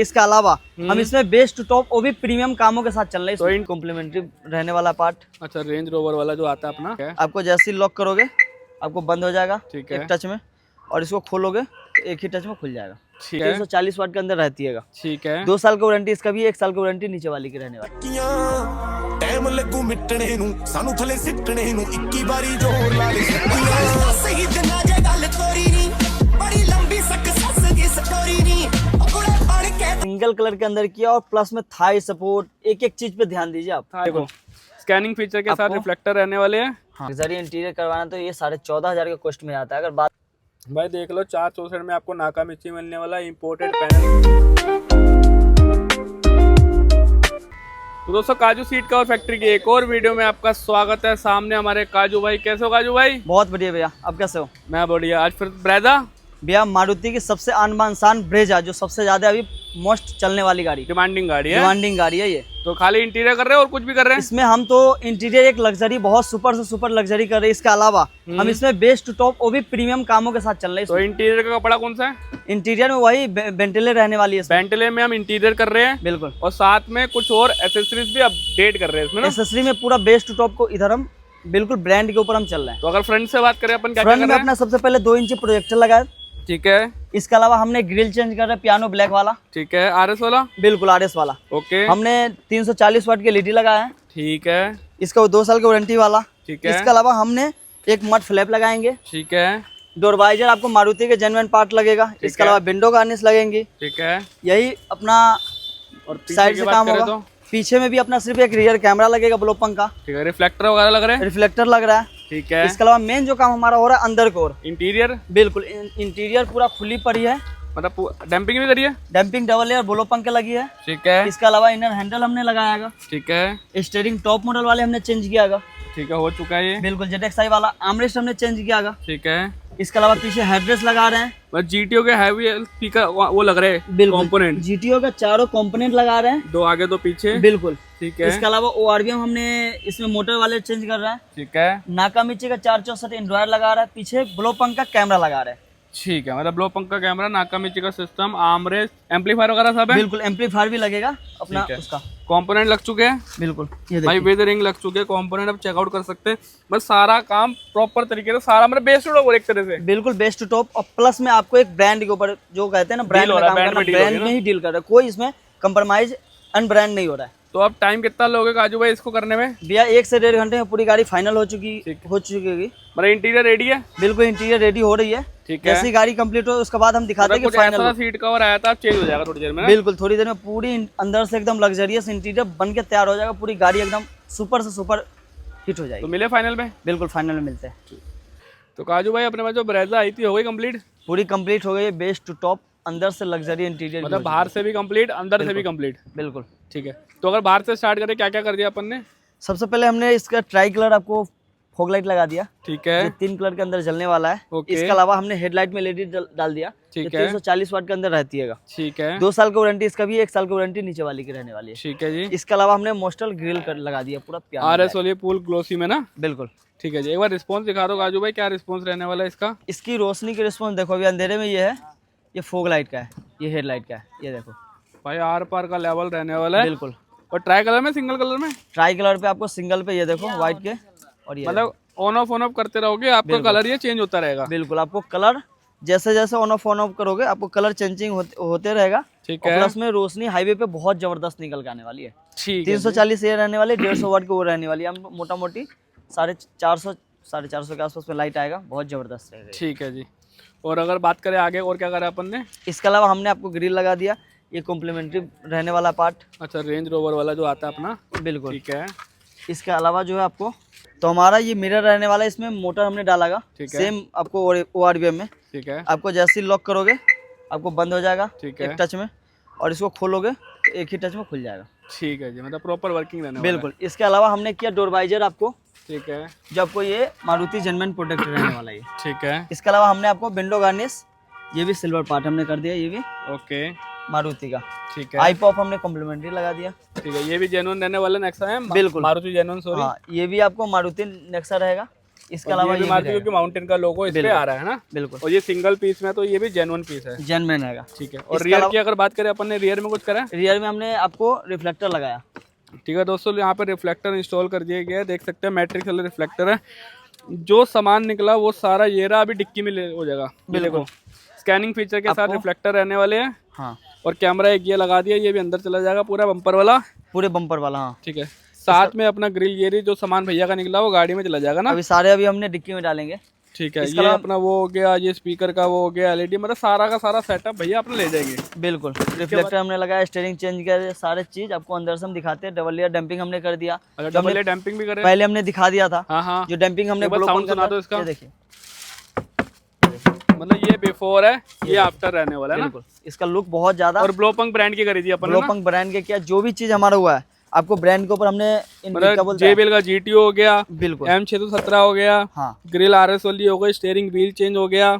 इसके अलावा हम इसमें बेस्ट टॉप वो भी प्रीमियम कामों के साथ चल रहे हैं। तो इन कॉम्प्लीमेंट्री रहने वाला पार्ट। अच्छा, रेंज रोवर वाला जो आता है अपना, आपको जैसे ही लॉक करोगे आपको बंद हो जाएगा ठीक है एक टच में, और इसको खोलोगे तो एक ही टच में खुल जाएगा। ठीक है 340 वाट के अंदर रहती है। ठीक है 2 साल की वारंटी इसका भी, 1 साल की वारंटी नीचे वाली की रहने वाली। टाइम लगू मिटने नु सानू थले सिटने नु 21 बारी जोर ला ले सही जना जे गल तोरी नी बड़ी लंबी सक्सेस की स्टोरी नी अपने बन के सिंगल कलर के अंदर किया, और प्लस में थाई सपोर्ट, एक एक चीज पे ध्यान दीजिए आप। देखो स्कैनिंग फीचर के साथ रिफ्लेक्टर रहने वाले हैं। लग्जरी इंटीरियर करवाना तो ये 14,500 के कॉस्ट में आता है। अगर बात भाई देख लो 464 में आपको नाका मिर्ची मिलने वाला इंपोर्टेड पैनल। तो दोस्तों काजू सीट का और फैक्ट्री की एक और वीडियो में आपका स्वागत है। सामने हमारे काजू भाई। कैसे हो काजू भाई? बहुत बढ़िया भैया, आप कैसे हो? मैं बढ़िया। आज फिर ब्रेजा भैया मारुति की सबसे आन बान शान ब्रेजा, जो सबसे ज्यादा अभी मोस्ट चलने वाली गाड़ी, डिमांडिंग गाड़ी है। डिमांडिंग गाड़ी है ये। तो खाली इंटीरियर कर रहे हैं और कुछ भी कर रहे हैं? इसमें हम तो इंटीरियर एक लग्जरी, बहुत सुपर से सुपर लग्जरी कर रहे हैं। इसके अलावा हम इसमें बेस्ट टॉप वो भी प्रीमियम कामों के साथ चल रहे हैं। तो इंटीरियर का कपड़ा कौन सा है? इंटीरियर में वही बेंटेले रहने वाली है। बेंटले में हम इंटीरियर कर रहे हैं बिल्कुल, और साथ में कुछ और एसेसरीज भी अपडेट कर रहे हैं इसमें ना। एक्सेसरी में पूरा बेस्ट टॉप को इधर हम बिल्कुल ब्रांड के ऊपर हम चल रहे हैं। तो अगर फ्रंट से बात करें अपन क्या फ्रंट कर में रहे हैं? अपना सबसे पहले 2 इंची प्रोजेक्टर लगाया। ठीक है इसके अलावा हमने ग्रिल चेंज कर रहे हैं, पियानो ब्लैक वाला। ठीक है आरएस वाला। बिल्कुल आरएस वाला। ओके हमने 340 वाट के एलईडी लगाया है। ठीक है इसका 2 साल की वारंटी वाला। ठीक है इसके अलावा हमने एक मड फ्लैप लगाएंगे। ठीक है डोर वाइजर आपको मारुति के जेन्युइन पार्ट लगेगा। इसके अलावा विंडो गार्निश लगेंगी। ठीक है यही अपना और पीछे साइड की से बात काम करें होगा। तो? पीछे में भी अपना सिर्फ एक रियर कैमरा लगेगा ब्लोपंग का। ठीक है रिफ्लेक्टर वगैरह लग रहे हैं। रिफ्लेक्टर लग रहा है। ठीक है इसके अलावा मेन जो काम हमारा हो रहा है अंदर को, इंटीरियर बिल्कुल इंटीरियर पूरा खुली पड़ी है। मतलब डैम्पिंग भी करिए। डैम्पिंग डबल लेयर ब्लोपंग के लगी है। ठीक है इसके अलावा इनर हैंडल हमने लगाया है। ठीक है स्टीयरिंग टॉप मॉडल वाले हमने चेंज किया है। ठीक है हो चुका है ये। बिल्कुल जेडएक्सआई वाला आर्मरेस्ट हमने चेंज किया है। ठीक है इसके अलावा पीछे हेडरेस्ट लगा रहे हैं। बस जीटीओ के हैवी स्पीकर वो लग रहे हैं बिल्कुल कंपोनेंट। जीटीओ का चारों कंपोनेंट लगा रहे हैं। 2 आगे 2 पीछे। बिल्कुल। ठीक है इसके अलावा ओआरवीएम हमने इसमें मोटर वाले चेंज कर रहा है। ठीक है नाका नीचे का 464 एंड्रॉयड लगा रहा है। पीछे ब्लोपंग का कैमरा लगा रहा है। ठीक है मतलब ब्लो पंख का कैमरा, नाका मिर्ची का सिस्टम, आर्मरेस्ट, एम्पलीफायर वगैरह सब है। बिल्कुल एम्पलीफायर भी लगेगा अपना ठीक है। उसका। कंपोनेंट लग चुके हैं। बिल्कुल ये भाई देखिए। विद रिंग लग चुके हैं कंपोनेंट। अब चेकआउट कर सकते हैं। बस सारा काम प्रॉपर तरीके से, सारा मतलब बेस्ट हो एक तरह से। बिल्कुल बेस्ट टॉप, और प्लस में आपको एक ब्रांड के ऊपर जो कहते हैं ना, ब्रांड हो में रहा है, काम brand करना, में deal हो रही है ब्रांड ना। में ही डील कर रहा है। कोई इसमें कंप्रोमाइज अनब्रांड नहीं हो रहा है। तो अब टाइम कितना लोगे काजू भाई इसको करने में? भैया 1 से 1.5 घंटे में पूरी गाड़ी फाइनल हो चुकी होगी। मतलब इंटीरियर रेडी है? बिल्कुल इंटीरियर रेडी हो रही है। ठीक है जैसी गाड़ी कंप्लीट हो उसके बाद हम दिखाते हैं कि कुछ फाइनल ऐसा सीट कवर आया था, चेंज हो जाएगा थोड़ी देर में ना? बिल्कुल थोड़ी देर में पूरी अंदर से एकदम लग्जरियस इंटीरियर बन के तैयार हो जाएगा। पूरी गाड़ी एकदम सुपर से सुपर हिट हो तो जाएगी। मिले फाइनल में? बिल्कुल फाइनल में मिलते हैं। तो काजू भाई अपने पास जो ब्रेजा आई थी हो गई कंप्लीट? पूरी कंप्लीट हो गई है, बेस्ट टू टॉप, अंदर से लग्जरी इंटीरियर। मतलब बाहर से भी कंप्लीट, अंदर से भी कंप्लीट। बिल्कुल। ठीक है तो अगर बाहर से स्टार्ट करें, क्या क्या कर दिया अपन ने? सबसे पहले हमने इसका ट्राई कलर आपको फॉग लाइट लगा दिया। ठीक है ये 3 कलर के अंदर जलने वाला है। ओके। इसके अलावा हमने हेडलाइट में एलईडी डाल दिया। ठीक ये है 340 वाट के अंदर रहती है। ठीक है 2 साल की वारंटी इसका भी, 1 साल की वारंटी नीचे वाली की रहने वाली है। ठीक है जी। इसके अलावा हमने मोस्टल ग्रिल लगा दिया पूरा प्यार। आरएस वाली फुल ग्लोसी में ना? बिल्कुल। ठीक है जी। एक बार रिस्पॉन्स दिखा दो काजू भाई, क्या रिस्पॉन्स रहने वाला है इसका? इसकी रोशनी की रिस्पॉन्स देखो, अभी अंधेरे में ये है, ये फोग लाइट का है, ये हेडलाइट का है, ये देखो भाई आर पार का लेवल रहने वाला है। बिल्कुल। और ट्राई कलर में, सिंगल कलर में? ट्राई कलर पे आपको सिंगल पे ये देखो व्हाइट के, और ये मतलब ऑन ऑफ करते रहोगे आपका कलर ये चेंज होता रहेगा? बिल्कुल आपको कलर जैसे जैसे ऑन ऑफ करोगे आपको कलर चेंजिंग होते रहेगा। ठीक और है प्लस में रोशनी हाईवे पे बहुत जबरदस्त निकल के आने वाली है। ठीक है 340 ये रहने वाली, 150 वाट की वो रहने वाली है। हम मोटा मोटी 450 450 के आसपास में लाइट आएगा, बहुत जबरदस्त रहेगा। ठीक है जी। और अगर बात करें आगे और क्या करा अपन ने? इसके अलावा हमने आपको ग्रिल लगा दिया, ये कॉम्प्लीमेंट्री रहने वाला पार्ट। अच्छा रेंज रोवर वाला जो आता है अपना? बिल्कुल। ठीक है इसके अलावा जो है आपको तो हमारा ये मिरर रहने वाला है, इसमें मोटर हमने डाला। ठीक है। सेम आपको ओआरवीएम में। ठीक है आपको जैसे ही लॉक करोगे आपको बंद हो जाएगा ठीक है एक टच में, और इसको खोलोगे तो एक ही टच में खुल जाएगा। ठीक है जी। मतलब प्रॉपर वर्किंग रहने वाला बिल्कुल। इसके अलावा हमने किया डोर वाइजर आपको, है। ठीक है जो आपको ये मारुति जेन्युइन प्रोडक्ट रहने वाला है। ठीक है इसके अलावा हमने आपको विंडो गार्निश, ये भी सिल्वर पार्ट हमने कर दिया, ये भी ओके मारुति का। ठीक है आई पॉप हमने कॉम्प्लीमेंट्री लगा दिया। ठीक है। ये भी जेन्युइन रहने वाला नेक्सा है? बिल्कुल। Maruti genuine, sorry. हाँ ये भी आपको मारुति नेक्सा रहेगा। इसके अलावा ये भी मारुति रहेगा। क्योंकि माउंटेन का लोगो इस पे आ रहा है ना। बिल्कुल और ये सिंगल पीस में तो ये भी जेन्युइन पीस है। जेनमेन रहेगा। ठीक है। और रियर की अगर बात करें अपन ने, रियर में कुछ करा है? रियर में हमने आपको रिफ्लेक्टर लगाया। ठीक है दोस्तों, यहाँ पे रिफ्लेक्टर इंस्टॉल कर दिया गया है, देख सकते हैं मैट्रिक्स वाला रिफ्लेक्टर है। जो सामान निकला वो सारा ये रहा, अभी डिक्की में हो जाएगा। बिल्कुल स्कैनिंग फीचर के साथ रिफ्लेक्टर रहने वाले हैं। हाँ, और कैमरा एक ये लगा दिया, ये भी अंदर चला जाएगा पूरा बम्पर वाला। पूरे बम्पर वाला। हाँ, ठीक है। साथ में अपना ग्रिल ये जो सामान भैया का निकला वो गाड़ी में चला जाएगा ना। अभी हमने डिक्की में डालेंगे। ठीक है। ये अपना वो हो गया, ये स्पीकर का वो हो गया, एलईडी, मतलब सारा का सारा सेटअप भैया अपने ले जाएंगे। बिल्कुल रिफ्लेक्टर हमने लगाया, स्टीयरिंग चेंज कर, सारे चीज आपको अंदर से हम दिखाते हैं। डबल लेयर डैम्पिंग हमने कर दिया। डबल लेयर डैम्पिंग भी करे, पहले हमने दिखा दिया था। हाँ हाँ। जो डैम्पिंग हमने साउंड सुना दो इसका। ये देखिए, मतलब ये बिफोर है, ये आफ्टर रहने वाला है ना। बिल्कुल इसका लुक बहुत ज्यादा। और ब्लोपंक ब्रांड की करी थी अपन ने ना। ब्लोपंक ब्रांड के क्या जो भी चीज हमारा हुआ है, आपको ब्रांड के ऊपर हमने मतलब JBL का GTO हो गया, बिल्कुल M617 हो गया, हाँ, ग्रिल RS वाली हो गई, स्टीयरिंग व्हील चेंज हो गया,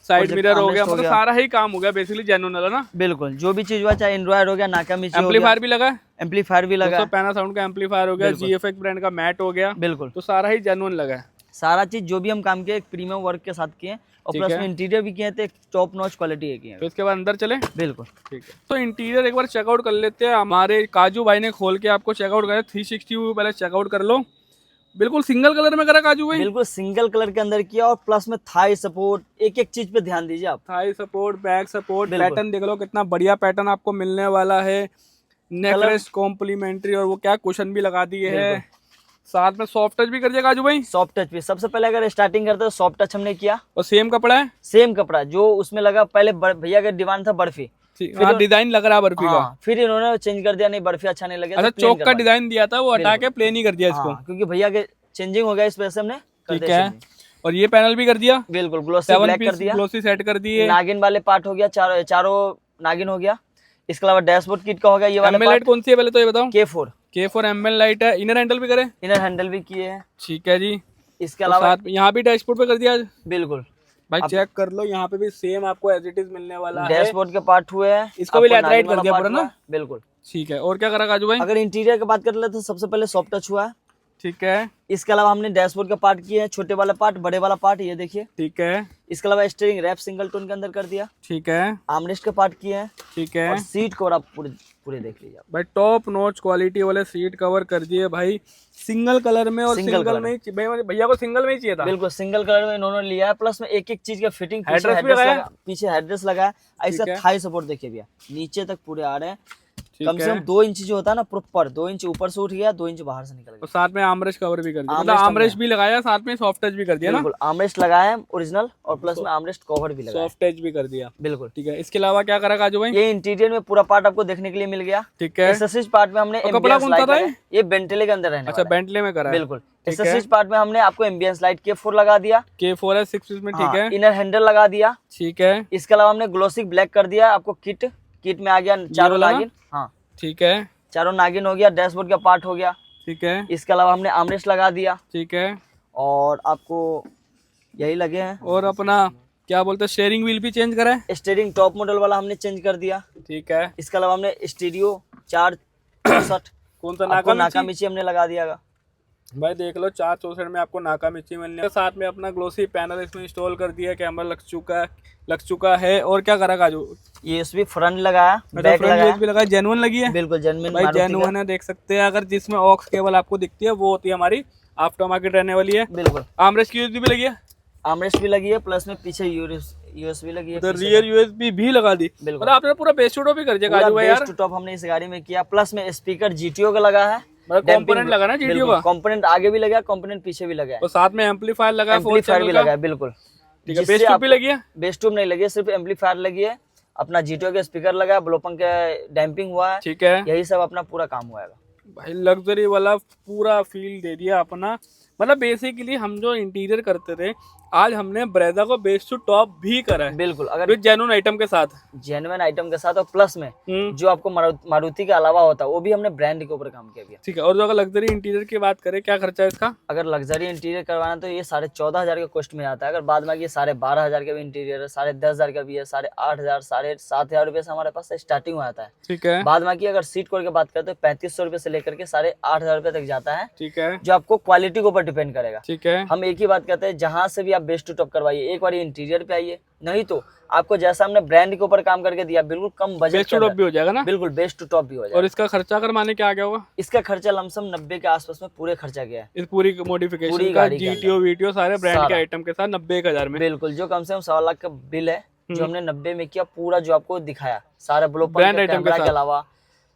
साइड मिरर हो गया, मतलब सारा ही काम हो गया बेसिकली जेन्युइन वाला ना। बिल्कुल जो भी चीज हुआ, चाहे एंड्रॉइड हो गया, नाकामिची हो गया, एम्पलीफायर भी लगा है, एम्पलीफायर भी लगा है, पैनासोनिक का एम्पलीफायर हो गया, GFX ब्रांड का मैट हो गया, बिल्कुल। तो सारा ही जेन्युइन लगा है। सारा चीज जो भी हम काम किए प्रीमियम वर्क के साथ किए, और प्लस में इंटीरियर भी किए थे, टॉप नॉच क्वालिटी है किए। तो इसके बाद अंदर चले। बिल्कुल ठीक है। तो इंटीरियर एक बार चेकआउट कर लेते हैं। हमारे काजू भाई ने खोल के आपको चेकआउट करा, 360 व्यू पहले चेकआउट कर लो। बिल्कुल सिंगल कलर में करा काजू भाई, बिल्कुल सिंगल कलर के अंदर किया, और प्लस में थाई सपोर्ट, एक एक चीज पे ध्यान दीजिए आप। Thai support, back support, pattern देख लो कितना बढ़िया पैटर्न आपको मिलने वाला है। नेकलेस कॉम्प्लीमेंट्री, और वो क्या कुशन भी लगा दिए है। साथ में सॉफ्ट टच भी कर दिया काजू भाई। सॉफ्ट टच भी सबसे पहले अगर स्टार्टिंग करते हैं तो सॉफ्ट टच हमने किया। और सेम कपड़ा है, सेम कपड़ा जो उसमें लगा, पहले भैया का डिमांड था बर्फी। हाँ, डिजाइन लग रहा है बर्फी का। फिर इन्होंने चेंज कर दिया, नहीं बर्फी अच्छा नहीं लगे। अच्छा, चौक का डिजाइन दिया था वो हटा के प्लेन ही कर दिया इसको, क्योंकि भैया के चेंजिंग हो गया, इस वजह से हमने ठीक है। और ये पैनल भी कर दिया, बिल्कुल ग्लोसी ब्लैक कर दिया, ग्लोसी सेट कर दिए। नागिन वाले पार्ट हो गया, चारों नागिन हो गया। इसके अलावा डैशबोर्ड किट का हो गया, ये वाला लाइट कौन सी है पहले तो ये बताओ। K4 ML लाइट है। इनर हैंडल भी करे, इनर हैंडल भी किए हैं। ठीक है जी। इसके अलावा यहाँ भी डैशबोर्ड पे कर दिया बिल्कुल भाई, चेक कर लो, यहाँ पे भी सेम आपको एज इट इज मिलने वाला है। डैशबोर्ड के पार्ट हुए हैं, इसको भी लेटराइट कर दिया पूरा ना। बिल्कुल ठीक है। और क्या करा काजू भाई? अगर इंटीरियर की बात कर ले तो सबसे पहले सॉफ्ट टच हुआ है। ठीक है। इसके अलावा हमने डैशबोर्ड का पार्ट किए हैं, छोटे वाला पार्ट, बड़े वाला पार्ट, ये देखिए। ठीक है। इसके अलावा स्टीयरिंग रैप सिंगल टोन के अंदर कर दिया। ठीक है। आर्मरेस्ट के पार्ट किए हैं। ठीक है। और सीट कवर आप पूरे देख लीजिए भाई, टॉप नॉच क्वालिटी वाले सीट कवर कर दिए भाई, सिंगल कलर में। और सिंगल में भैया को सिंगल में ही चाहिए था। बिल्कुल सिंगल कलर में इन्होंने लिया है, प्लस में एक एक चीज का फिटिंग, पीछे हेडरेस्ट लगा है। ऐसा थाई सपोर्ट देखिए भैया, नीचे तक पूरे आ रहे हैं। कम से कम 2 इंच जो होता है ना, प्रॉपर 2 इंच ऊपर से उठ गया, 2 इंच बाहर से निकल गया। और साथ में आर्मरेस्ट कवर भी कर दिया, मतलब आर्मरेस्ट भी लगाया, साथ में सॉफ्ट टच भी कर दिया ना। बिल्कुल आर्मरेस्ट लगाया है ओरिजिनल, और प्लस में आर्मरेस्ट कवर भी लगाया, सॉफ्ट टच भी कर दिया। बिल्कुल ठीक है। इसके अलावा क्या करा काजू भाई? ये इंटीरियर में पूरा पार्ट आपको देखने के लिए मिल गया। ठीक है। एसेसरीज पार्ट में हमने कपड़ा कौन सा था ये बेंटले के अंदर रहने अच्छा, बेंटले में करा है। बिल्कुल। एसेसरीज पार्ट में हमने आपको एम्बियंस लाइट K4 लगा दिया। K4 है 6 में। ठीक है। इनर हैंडल लगा दिया। ठीक है। इसके अलावा हमने ग्लोसी ब्लैक कर दिया आपको। किट में आ गया चारों नागिन। हाँ ठीक है, चारों नागिन हो गया, डैशबोर्ड का पार्ट हो गया। ठीक है। इसके अलावा हमने आर्मरेस्ट लगा दिया। ठीक है। और आपको यही लगे हैं। और अपना क्या बोलते हैं, स्टीयरिंग व्हील भी चेंज करा है। स्टीयरिंग टॉप मॉडल वाला हमने चेंज कर दिया। ठीक है। इसके अलावा हमने स्टीरियो 464 कौन सा नाकामिची हमने लगा दिया। भाई देख लो, 464 में आपको नाकामिची मिलने, साथ में अपना ग्लोसी पैनल इसमें इंस्टॉल कर दिया, कैमरा लग चुका है। और क्या करा काजू? ये उसमें फ्रंट लगाया, बैक लगाया, जेन्युइन लगी है। बिल्कुल जेन्युइन भाई, जेन्युइन है, देख सकते हैं। अगर जिसमें ऑक्स केबल आपको दिखती है वो होती है हमारी आफ्टर मार्केट रहने वाली है। बिल्कुल। आर्मरेस्ट की यूएसबी भी लगी है, आर्मरेस्ट भी लगी है, प्लस में पीछे यूएसबी लगी है, तो रियर यूएसबी भी लगा दी। मतलब आपने पूरा बेस टू टॉप भी कर दिया काजू भाई यार। बेस टू टॉप हमने इस गाड़ी में किया, प्लस में स्पीकर GTO का लगा है, कंपोनेंट लगा ना GTO का। कंपोनेंट आगे भी लगा, कंपोनेंट पीछे भी लगा है, और साथ में एम्पलीफायर लगा है, एम्पलीफायर भी लगा है। बिल्कुल। ठीक है। बेस ट्यूब भी लगी है? बेस ट्यूब नहीं लगी है, सिर्फ एम्पलीफायर लगी है, अपना GTO का स्पीकर लगा है, ब्लोपंक का डैम्पिंग हुआ है। ठीक है। यही सब अपना पूरा काम हुआ है भाई, लग्जरी वाला पूरा फील दे दिया अपना। मतलब बेसिकली हम जो इंटीरियर करते थे आज हमने ब्रेजा को बेस टू टॉप भी करा है बिल्कुल, अगर विद जेन्युइन आइटम के साथ। जेन्युइन आइटम के साथ और प्लस में जो आपको मारुति के अलावा होता है वो भी हमने ब्रांड के ऊपर काम किया भैया। ठीक है। और जो अगर लग्जरी इंटीरियर की बात करें, क्या खर्चा है इसका? अगर लग्जरी इंटीरियर करवाना तो ये 14,500 का कॉस्ट में आता है। अगर बाद में ये 12,500 का भी इंटीरियर है, 10,500 का भी है, 8,500, 7,500 रुपए से हमारे पास स्टार्टिंग में आता है। ठीक है। बाद में अगर सीट कोड की बात करें तो 3500 रुपए से लेकर के 8,500 रुपए तक जाता है। ठीक है। जो आपको क्वालिटी के ऊपर डिपेंड करेगा। ठीक है। हम एक ही बात कहते हैं, जहां से भी आप बेस्ट टू टॉप करवाइए, एक बार इंटीरियर पे आइए, नहीं तो आपको जैसा हमने ब्रांड के ऊपर काम करके दिया बिल्कुल कम बजट बेस्ट टू टॉप भी हो जाएगा ना? बिल्कुल बेस्ट टू टॉप भी हो जाएगा। और इसका खर्चा अगर माने क्या आ गया होगा? इसका खर्चा लमसम 90 के आसपास में पूरे खर्चा गया है। इस पूरी मॉडिफिकेशन का जीटीओ वीटीओ सारे ब्रांड के आइटम के साथ 90,000 में। बिल्कुल, जो कम से कम 1.25 लाख का बिल है जो हमने 90 में किया, पूरा जो आपको दिखाया सारा ब्लोपंग के कैमरा के अलावा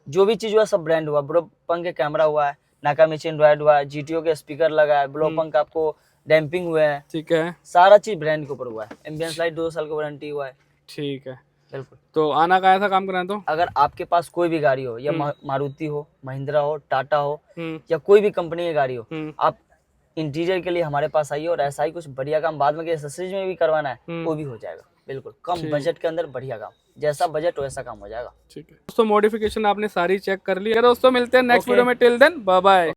जो भी चीज हुआ सब ब्रांड हुआ। ब्लोपंग के कैमरा हुआ है, नाकामिची एंड्रॉइड हुआ है, जीटीओ के स्पीकर लगा है, ब्लोपंग का आपको डैम्पिंग हुए हैं। ठीक है। सारा चीज ब्रांड के ऊपर हुआ है। एम्बियंस लाइट 2 साल का वारंटी हुआ है। ठीक है। बिल्कुल। तो आना कहाँ था काम कराना? तो अगर आपके पास कोई भी गाड़ी हो, या मारुति हो, महिंद्रा हो, टाटा हो, या कोई भी कंपनी की गाड़ी हो, आप इंटीरियर के लिए हमारे पास आइए। और ऐसा ही कुछ बढ़िया काम बाद में एक्सेसरीज में भी करवाना है वो भी हो जाएगा। बिल्कुल कम बजट के अंदर बढ़िया काम, जैसा बजट वैसा काम हो जाएगा। ठीक है दोस्तों, मॉडिफिकेशन आपने सारी चेक कर ली। दोस्तों मिलते हैं नेक्स्ट वीडियो में। Till then bye bye.